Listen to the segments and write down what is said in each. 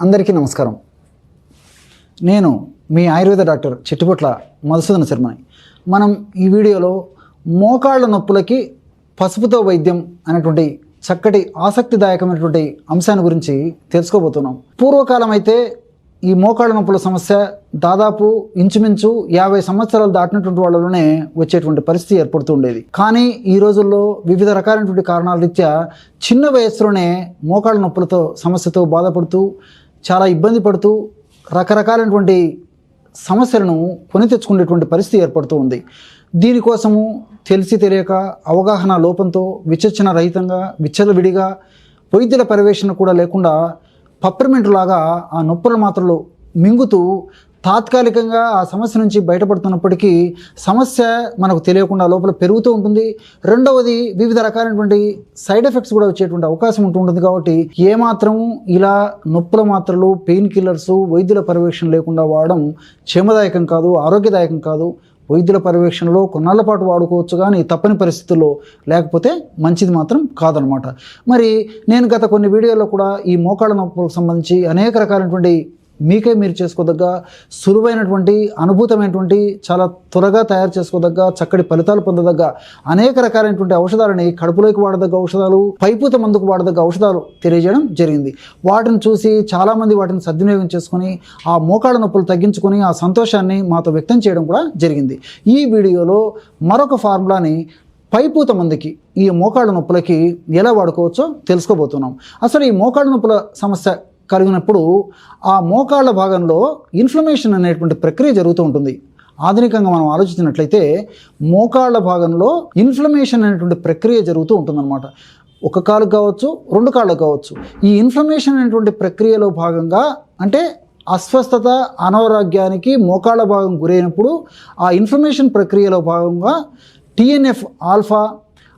అందరికీ నమస్కారం. నేను మీ ఆయుర్వేద డాక్టర్ చిట్టిపొట్ల మధుసూదన శర్మని. మనం ఈ వీడియోలో మోకాళ్ళ నొప్పులకి పసుపుతో వైద్యం అనేటువంటి చక్కటి ఆసక్తిదాయకమైనటువంటి అంశాన్ని గురించి తెలుసుకోబోతున్నాం. పూర్వకాలం అయితే ఈ మోకాళ్ళ నొప్పుల సమస్య దాదాపు ఇంచుమించు 50 సంవత్సరాలు దాటినటువంటి వాళ్ళలోనే వచ్చేటువంటి పరిస్థితి ఏర్పడుతూ ఉండేది. కానీ ఈ రోజుల్లో వివిధ రకాలైనటువంటి కారణాల రీత్యా చిన్న వయస్సులోనే మోకాళ్ళ నొప్పులతో సమస్యతో బాధపడుతూ చాలా ఇబ్బంది పడుతూ రకరకాలైనటువంటి సమస్యలను కొని తెచ్చుకునేటువంటి పరిస్థితి ఏర్పడుతూ ఉంది. దీనికోసము తెలిసి తెలియక అవగాహన లోపంతో విచక్షణ రహితంగా విచ్చలవిడిగా వైద్యుల పర్యవేక్షణ కూడా లేకుండా పప్పర్మెంట్ లాగా ఆ నొప్పుల మాత్రలు మింగుతూ తాత్కాలికంగా ఆ సమస్య నుంచి బయటపడుతున్నప్పటికీ సమస్య మనకు తెలియకుండా లోపల పెరుగుతూ ఉంటుంది. రెండవది వివిధ రకాలైనటువంటి సైడ్ ఎఫెక్ట్స్ కూడా వచ్చేటువంటి అవకాశం ఉంటుంది. కాబట్టి ఏమాత్రము ఇలా నొప్పుల మాత్రలు పెయిన్ కిల్లర్స్ వైద్యుల పర్యవేక్షణ లేకుండా వాడడం క్షేమదాయకం కాదు, ఆరోగ్యదాయకం కాదు. వైద్యుల పర్యవేక్షణలో కొన్నాళ్ల పాటు వాడుకోవచ్చు, కానీ తప్పని పరిస్థితుల్లో లేకపోతే మంచిది మాత్రం కాదనమాట. మరి నేను గత కొన్ని వీడియోల్లో కూడా ఈ మోకాళ్ళ నొప్పులకు సంబంధించి అనేక రకాలైనటువంటి మీకే మీరు చేసుకోదగ్గ సులువైనటువంటి అనుభూతమైనటువంటి చాలా త్వరగా తయారు చేసుకోదగ్గ చక్కటి ఫలితాలు పొందదగ్గ అనేక రకాలైనటువంటి ఔషధాలని కడుపులోకి వాడదగ్గ ఔషధాలు, పైపూత మందుకు వాడదగ్గ ఔషధాలు తెలియజేయడం జరిగింది. వాటిని చూసి చాలామంది వాటిని సద్వినియోగం చేసుకుని ఆ మోకాళ్ళ నొప్పులు తగ్గించుకొని ఆ సంతోషాన్ని మాతో వ్యక్తం చేయడం కూడా జరిగింది. ఈ వీడియోలో మరొక ఫార్ములాని పైపూత మందుకి ఈ మోకాళ్ళ నొప్పులకి ఎలా వాడుకోవచ్చో తెలుసుకోబోతున్నాం. అసలు ఈ మోకాళ్ళ నొప్పుల సమస్య కలిగినప్పుడు ఆ మోకాళ్ళ భాగంలో ఇన్ఫ్లమేషన్ అనేటువంటి ప్రక్రియ జరుగుతూ ఉంటుంది. ఆధునికంగా మనం ఆలోచించినట్లయితే మోకాళ్ళ భాగంలో ఇన్ఫ్లమేషన్ అనేటువంటి ప్రక్రియ జరుగుతూ ఉంటుందన్నమాట. ఒక కాలు కావచ్చు, రెండు కాళ్ళకు కావచ్చు. ఈ ఇన్ఫ్లమేషన్ అనేటువంటి ప్రక్రియలో భాగంగా అంటే అస్వస్థత అనారోగ్యానికి మోకాళ్ళ భాగం గురైనప్పుడు ఆ ఇన్ఫ్లమేషన్ ప్రక్రియలో భాగంగా TNF alpha,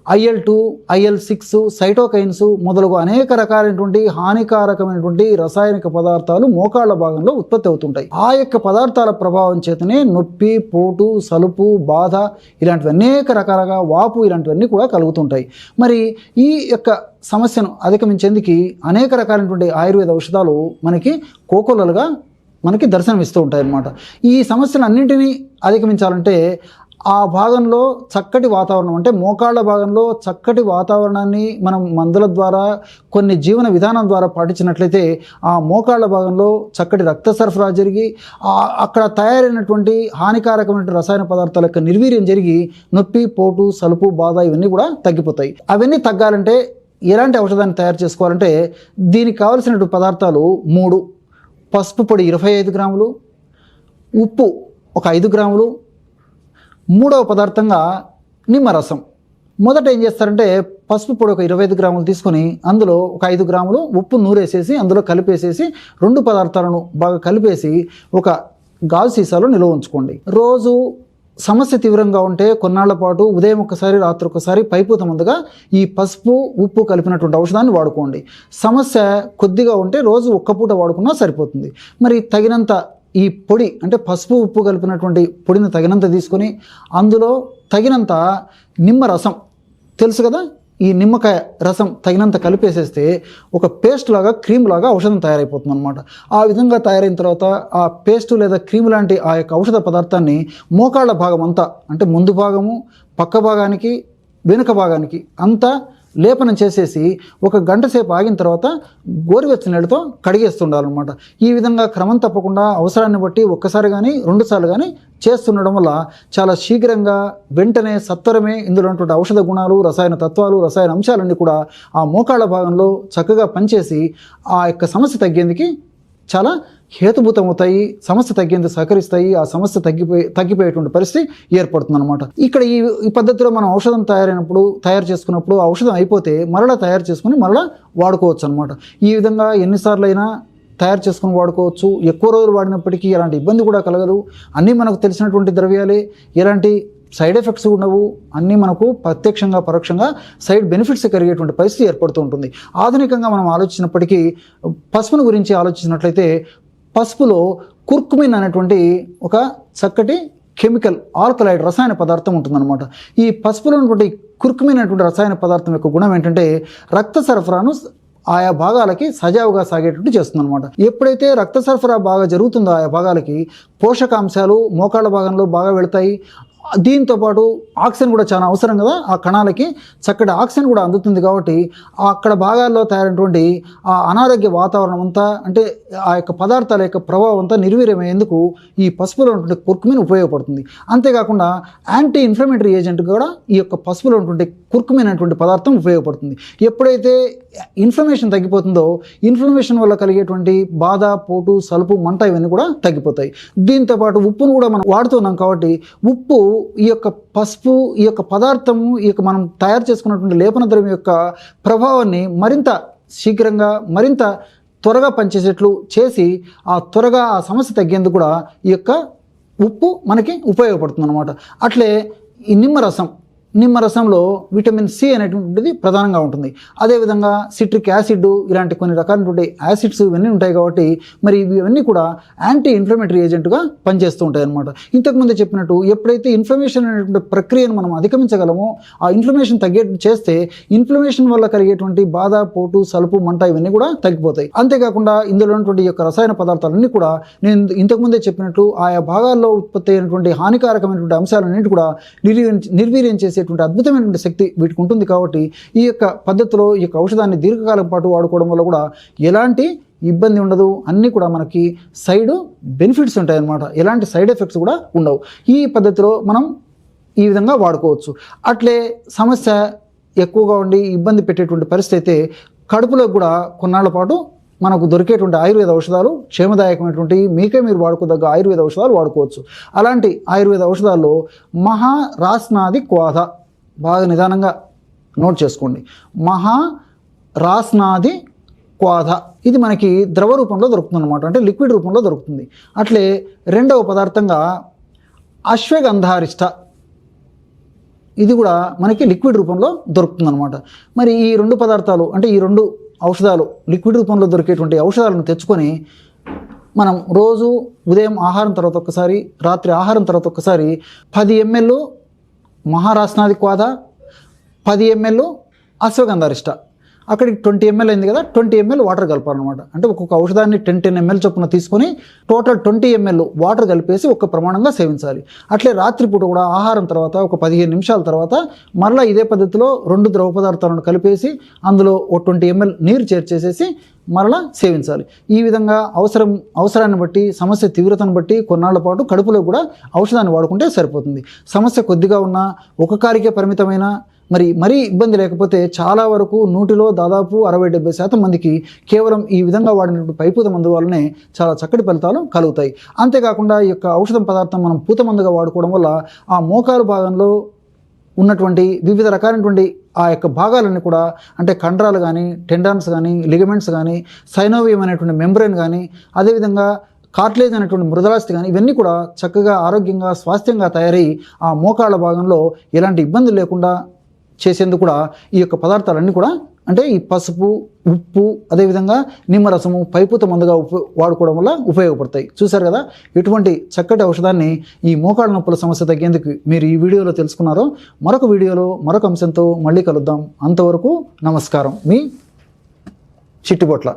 IL-2, IL-6, cytokines మొదలగు అనేక రకాలైనటువంటి హానికారకమైనటువంటి రసాయనిక పదార్థాలు మోకాళ్ళ భాగంలో ఉత్పత్తి అవుతుంటాయి. ఆ యొక్క పదార్థాల ప్రభావం చేతనే నొప్పి, పోటు, సలుపు, బాధ ఇలాంటివి అనేక రకాలుగా వాపు ఇలాంటివన్నీ కూడా కలుగుతుంటాయి. మరి ఈ యొక్క సమస్యను అధిగమించేందుకు అనేక రకాలైనటువంటి ఆయుర్వేద ఔషధాలు మనకి కోకొల్లలుగా మనకి దర్శనమిస్తూ ఉంటాయి అన్నమాట. ఈ సమస్యలు అన్నింటినీ అధిగమించాలంటే ఆ భాగంలో చక్కటి వాతావరణం అంటే మోకాళ్ళ భాగంలో చక్కటి వాతావరణాన్ని మనం మందుల ద్వారా కొన్ని జీవన విధానం ద్వారా పాటించినట్లయితే ఆ మోకాళ్ళ భాగంలో చక్కటి రక్త సరఫరా జరిగి అక్కడ తయారైనటువంటి హానికారకమైన రసాయన పదార్థాల యొక్క నిర్వీర్యం జరిగి నొప్పి, పోటు, సలుపు, బాధ ఇవన్నీ కూడా తగ్గిపోతాయి. అవన్నీ తగ్గాలంటే ఎలాంటి ఔషధాన్ని తయారు చేసుకోవాలంటే దీనికి కావలసినటువంటి పదార్థాలు 3: పసుపు పొడి 25 గ్రాములు, ఉప్పు ఒక 5 గ్రాములు, మూడవ పదార్థంగా నిమ్మరసం. మొదట ఏం చేస్తారంటే పసుపు పొడి ఒక 25 గ్రాములు తీసుకొని అందులో ఒక 5 గ్రాములు ఉప్పు నూరేసేసి అందులో కలిపేసేసి రెండు పదార్థాలను బాగా కలిపేసి ఒక గాజు సీసాలో నిల్వ ఉంచుకోండి. రోజు సమస్య తీవ్రంగా ఉంటే కొన్నాళ్ల పాటు ఉదయం ఒకసారి రాత్రి ఒకసారి పైపూత మందుగా ఈ పసుపు ఉప్పు కలిపినటువంటి ఔషధాన్ని వాడుకోండి. సమస్య కొద్దిగా ఉంటే రోజు ఒక్క పూట వాడుకున్నా సరిపోతుంది. మరి తగినంత ఈ పొడి అంటే పసుపు ఉప్పు కలిపినటువంటి పొడిని తగినంత తీసుకొని అందులో తగినంత నిమ్మరసం తెలుసు కదా, ఈ నిమ్మకాయ రసం తగినంత కలిపేసేస్తే ఒక పేస్ట్ లాగా క్రీమ్ లాగా ఔషధం తయారైపోతుంది అనమాట. ఆ విధంగా తయారైన తర్వాత ఆ పేస్ట్ లేదా క్రీమ్ లాంటి ఆ యొక్క ఔషధ పదార్థాన్ని మోకాళ్ళ భాగం అంతా అంటే ముందు భాగము, పక్క భాగానికి, వెనుక భాగానికి అంతా లేపనం చేసేసి ఒక గంట సేపు ఆగిన తర్వాత గోరువెచ్చని నీళ్ళతో కడిగేస్తుండాలన్నమాట. ఈ విధంగా క్రమం తప్పకుండా అవసరాన్ని బట్టి ఒక్కసారి కానీ 2 సార్లు కానీ చేస్తుండడం వల్ల చాలా శీఘ్రంగా వెంటనే సత్వరమే ఇందులో ఉన్నటువంటి ఔషధ గుణాలు, రసాయన తత్వాలు, రసాయన అంశాలన్నీ కూడా ఆ మోకాళ్ళ భాగంలో చక్కగా పనిచేసి ఆ యొక్క సమస్య తగ్గేందుకు చాలా హేతుభూతమవుతాయి, సమస్య తగ్గేందుకు సహకరిస్తాయి. ఆ సమస్య తగ్గిపోయేటువంటి పరిస్థితి ఏర్పడుతుంది అనమాట. ఇక్కడ ఈ పద్ధతిలో మనం ఔషధం తయారు చేసుకున్నప్పుడు ఔషధం అయిపోతే మరలా తయారు చేసుకుని మరలా వాడుకోవచ్చు అనమాట. ఈ విధంగా ఎన్నిసార్లు అయినా తయారు చేసుకుని వాడుకోవచ్చు. ఎక్కువ రోజులు వాడినప్పటికీ ఎలాంటి ఇబ్బంది కూడా కలగదు. అన్నీ మనకు తెలిసినటువంటి ద్రవ్యాలే, ఎలాంటి సైడ్ ఎఫెక్ట్స్ ఉండవు. అన్నీ మనకు ప్రత్యక్షంగా పరోక్షంగా సైడ్ బెనిఫిట్స్ కలిగేటువంటి పరిస్థితి ఏర్పడుతూ ఉంటుంది. ఆధునికంగా మనం ఆలోచించినప్పటికీ పసుపును గురించి ఆలోచించినట్లయితే పసుపులో కుర్కుమిన్ అనేటువంటి ఒక చక్కటి కెమికల్ ఆల్కలైడ్ రసాయన పదార్థం ఉంటుందన్నమాట. ఈ పసుపులో ఉన్నటువంటి కుర్కుమిన్ అనేటువంటి రసాయన పదార్థం యొక్క గుణం ఏంటంటే రక్త సరఫరాను ఆయా భాగాలకి సజావుగా సాగేటట్టు చేస్తుందన్నమాట. ఎప్పుడైతే రక్త సరఫరా బాగా జరుగుతుందో ఆయా భాగాలకి పోషకాంశాలు మోకాళ్ళ భాగంలో బాగా వెళతాయి. దీంతోపాటు ఆక్సిజన్ కూడా చాలా అవసరం కదా, ఆ కణాలకి చక్కటి ఆక్సిజన్ కూడా అందుతుంది. కాబట్టి అక్కడ భాగాల్లో తయారైనటువంటి ఆ అనారోగ్య వాతావరణం అంతా, అంటే ఆ యొక్క పదార్థాల యొక్క ప్రభావం అంతా నిర్వీర్యమయ్యేందుకు ఈ పసుపులో ఉన్నటువంటి కుర్కుమిన్ ఉపయోగపడుతుంది. అంతేకాకుండా యాంటీ ఇన్ఫ్లమేటరీ ఏజెంట్ కూడా ఈ యొక్క పసుపులో ఉన్నటువంటి కుర్కుమిన్ అనేటువంటి పదార్థం ఉపయోగపడుతుంది. ఎప్పుడైతే ఇన్ఫ్లమేషన్ తగ్గిపోతుందో ఇన్ఫ్లమేషన్ వల్ల కలిగేటువంటి బాధ, పోటు, సలుపు, మంట ఇవన్నీ కూడా తగ్గిపోతాయి. దీంతోపాటు ఉప్పును కూడా మనం వాడుతున్నాం కాబట్టి ఉప్పు ఈ యొక్క పసుపు, ఈ యొక్క పదార్థము, ఈ యొక్క మనం తయారు చేసుకున్నటువంటి లేపన ద్రవ్యం యొక్క ప్రభావాన్ని మరింత శీఘ్రంగా మరింత త్వరగా పనిచేసేట్లు చేసి త్వరగా ఆ సమస్య తగ్గేందుకు కూడా ఈ యొక్క ఉప్పు మనకి ఉపయోగపడుతుంది అన్నమాట. అట్లే ఈ నిమ్మరసంలో విటమిన్ సి అనేటువంటిది ప్రధానంగా ఉంటుంది. అదేవిధంగా సిట్రిక్ యాసిడ్ ఇలాంటి కొన్ని రకాలైనటువంటి యాసిడ్స్ ఇవన్నీ ఉంటాయి. కాబట్టి మరి ఇవన్నీ కూడా యాంటీ ఇన్ఫ్లమేటరీ ఏజెంట్గా పనిచేస్తూ ఉంటాయి అన్నమాట. ఇంతకుముందే చెప్పినట్టు ఎప్పుడైతే ఇన్ఫ్లమేషన్ అనేటువంటి ప్రక్రియను మనం అధిగమించగలమో, ఆ ఇన్ఫ్లమేషన్ తగ్గేట్టు చేస్తే ఇన్ఫ్లమేషన్ వల్ల కలిగేటువంటి బాధ, పోటు, సలుపు, మంట ఇవన్నీ కూడా తగ్గిపోతాయి. అంతేకాకుండా ఇందులో ఉన్నటువంటి యొక్క రసాయన పదార్థాలన్నీ కూడా నేను ఇంతకుముందే చెప్పినట్టు ఆయా భాగాల్లో ఉత్పత్తి అయినటువంటి హానికారకమైనటువంటి అంశాలన్నింటి కూడా నిర్వీర్యం చేసే అద్భుతమైనటువంటి శక్తి వీటికి ఉంటుంది. కాబట్టి ఈ యొక్క పద్ధతిలో ఈ యొక్క ఔషధాన్ని దీర్ఘకాలం పాటు వాడుకోవడం వల్ల కూడా ఎలాంటి ఇబ్బంది ఉండదు. అన్నీ కూడా మనకి సైడ్ బెనిఫిట్స్ ఉంటాయి అన్నమాట. ఎలాంటి సైడ్ ఎఫెక్ట్స్ కూడా ఉండవు. ఈ పద్ధతిలో మనం ఈ విధంగా వాడుకోవచ్చు. అట్లే సమస్య ఎక్కువగా ఉండి ఇబ్బంది పెట్టేటువంటి పరిస్థితి అయితే కడుపులో కూడా కొన్నాళ్ల పాటు మనకు దొరికేటువంటి ఆయుర్వేద ఔషధాలు క్షేమదాయకమైనటువంటి మీరు వాడుకోదగ్గ ఆయుర్వేద ఔషధాలు వాడుకోవచ్చు. అలాంటి ఆయుర్వేద ఔషధాల్లో మహారాస్నాది క్వాథ, బాగా నిదానంగా నోట్ చేసుకోండి. మహారాస్నాది క్వాథ ఇది మనకి ద్రవ రూపంలో దొరుకుతుంది అనమాట, అంటే లిక్విడ్ రూపంలో దొరుకుతుంది. అట్లే రెండవ పదార్థంగా అశ్వగంధారిష్ట, ఇది కూడా మనకి లిక్విడ్ రూపంలో దొరుకుతుంది అనమాట. మరి ఈ రెండు పదార్థాలు, అంటే ఈ రెండు ఔషధాలు లిక్విడ్ రూపంలో దొరికేటువంటి ఔషధాలను తెచ్చుకొని మనం రోజు ఉదయం ఆహారం తర్వాత ఒక్కసారి, రాత్రి ఆహారం తర్వాత ఒక్కసారి 10 ml మహారాస్నాది క్వాథ, 10 ml అశ్వగంధారిష్ట, అక్కడికి 20 ml అయింది కదా, 20 ml వాటర్ కలపాలన్నమాట. అంటే ఒక్కొక్క ఔషధాన్ని 10 ml చొప్పున తీసుకొని టోటల్ 20 ml వాటర్ కలిపేసి ఒక ప్రమాణంగా సేవించాలి. అట్లే రాత్రిపూట కూడా ఆహారం తర్వాత ఒక 15 నిమిషాల తర్వాత మరలా ఇదే పద్ధతిలో 2 ద్రవ పదార్థాలను కలిపేసి అందులో ఒక 20 ml నీరు చేర్చేసేసి మరలా సేవించాలి. ఈ విధంగా అవసరాన్ని బట్టి, సమస్య తీవ్రతను బట్టి కొన్నాళ్ల పాటు కడుపులో కూడా ఔషధాన్ని వాడుకుంటే సరిపోతుంది. సమస్య కొద్దిగా ఉన్నా, ఒక కారికే పరిమితమైన, మరీ ఇబ్బంది లేకపోతే చాలా వరకు 100లో దాదాపు 60-70% మందికి కేవలం ఈ విధంగా వాడినటువంటి పైపూత మందు వల్లనే చాలా చక్కటి ఫలితాలు కలుగుతాయి. అంతేకాకుండా ఈ యొక్క ఔషధం పదార్థం మనం పూత మందుగా వాడుకోవడం వల్ల ఆ మోకాలు భాగంలో ఉన్నటువంటి వివిధ రకాలైనటువంటి ఆ యొక్క భాగాలన్నీ కూడా, అంటే కండరాలు కానీ, టెండాన్స్ కానీ, లిగమెంట్స్ కానీ, సైనోవియం అనేటువంటి మెంబ్రెయిన్ కానీ, అదేవిధంగా కార్టిలేజ్ అనేటువంటి మృదులాస్థి కానీ, ఇవన్నీ కూడా చక్కగా ఆరోగ్యంగా స్వాస్థ్యంగా తయారై ఆ మోకాళ్ళ భాగంలో ఎలాంటి ఇబ్బందులు లేకుండా చేసేందుకు కూడా ఈ యొక్క పదార్థాలన్నీ కూడా, అంటే ఈ పసుపు, ఉప్పు, అదేవిధంగా నిమ్మరసము పైపూత మందుగా వాడుకోవడం వల్ల ఉపయోగపడతాయి. చూశారు కదా ఎటువంటి చక్కటి ఔషధాన్ని ఈ మోకాళ్ళ నొప్పుల సమస్య తగ్గేందుకు మీరు ఈ వీడియోలో తెలుసుకున్నారో. మరొక వీడియోలో మరొక అంశంతో మళ్ళీ కలుద్దాం. అంతవరకు నమస్కారం. మీ చిట్టిబొట్ల.